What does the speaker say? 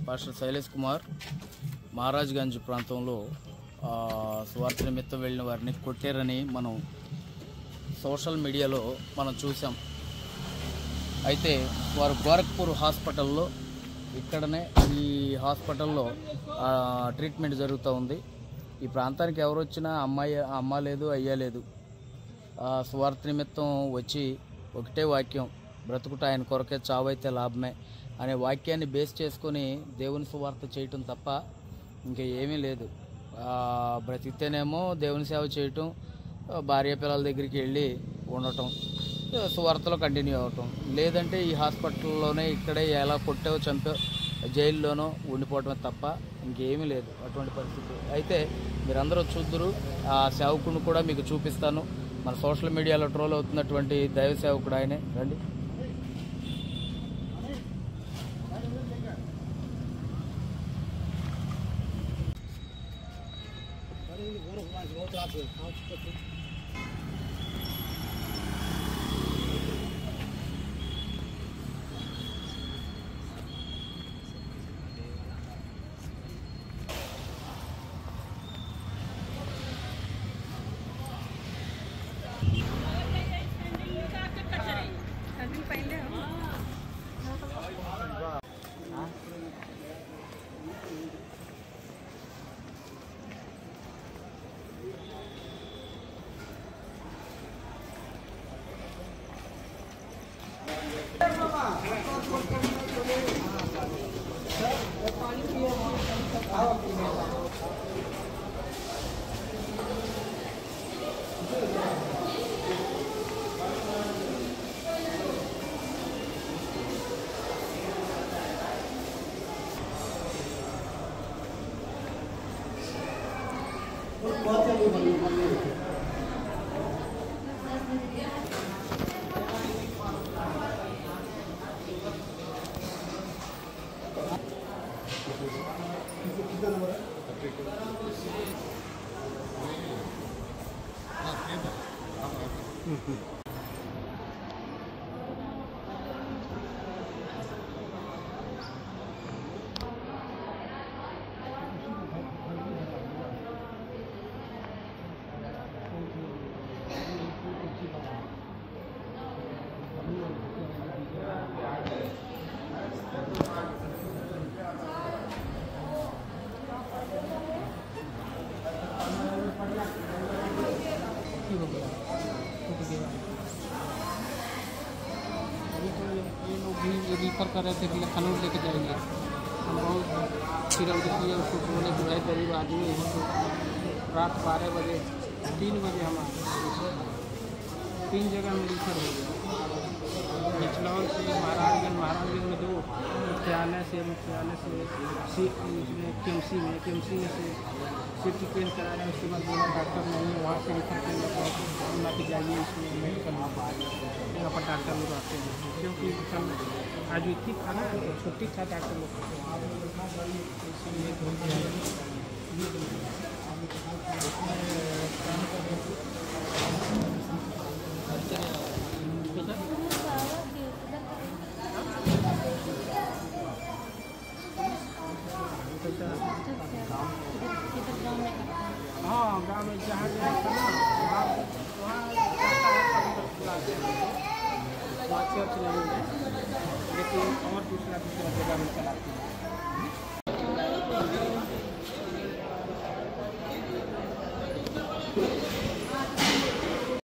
Pastor Shailesh Kumar Maharajganj ప్రాంతంలో స్వార్థ నిమిత్తం వెళ్ళిన వారిని కొట్టారని మనం సోషల్ మీడియాలో మనం చూసాం. అయితే వారు గోరఖ్పూర్ హాస్పిటల్లో ఇక్కడనే ఈ హాస్పిటల్లో ట్రీట్మెంట్ జరుగుతూ ఉంది. ఈ ప్రాంతానికి ఎవరు వచ్చినా అమ్మ లేదు అయ్యా లేదు, స్వార్థ నిమిత్తం వచ్చి ఒకటే వాక్యం, బ్రతుకుట ఆయన కొరకే చావైతే లాభమే అనే వాక్యాన్ని బేస్ చేసుకొని దేవుని సువార్త చేయటం తప్ప ఇంకా ఏమీ లేదు. బ్రతికితేనేమో దేవుని సేవ చేయటం, భార్య పిల్లల దగ్గరికి వెళ్ళి ఉండటం, సువార్తలో కంటిన్యూ అవ్వటం, లేదంటే ఈ హాస్పిటల్లోనే ఇక్కడే ఎలా కొట్టావో చంపావో జైల్లోనో ఉండిపోవటమే తప్ప ఇంకేమీ లేదు అటువంటి పరిస్థితి. అయితే మీరందరూ చూద్దురు, ఆ సేవకుని కూడా మీకు చూపిస్తాను. మన సోషల్ మీడియాలో ట్రోల్ అవుతున్నటువంటి దైవ సేవకుడు ఆయనే. రండి. रिफर कर रहे थे कि लखनऊ लेके जाएंगे। हम बहुत फिर देखिए उसको बोले कि भाई गरीब आदमी है, तो रात 12 बजे 3 बजे हम 3 जगह में रिफर हो गया। निचलौर से महाराजगंज में 2, मुख्यालय से केएमसी में से सिटी ट्रेन कराया। उसके बाद बोला डॉक्टर नहीं है, वहाँ से रिफर करना कि जाइए इसमें मेडिकल में यहाँ पर डॉक्टर लोग आते हैं, क्योंकि कल आज इतनी था ना, छुट्टी था डॉक्टर लोग, हाँ गाँव में जहाँ चर्च नहीं है, लेकिन और दूसरा जगह में चलाती है।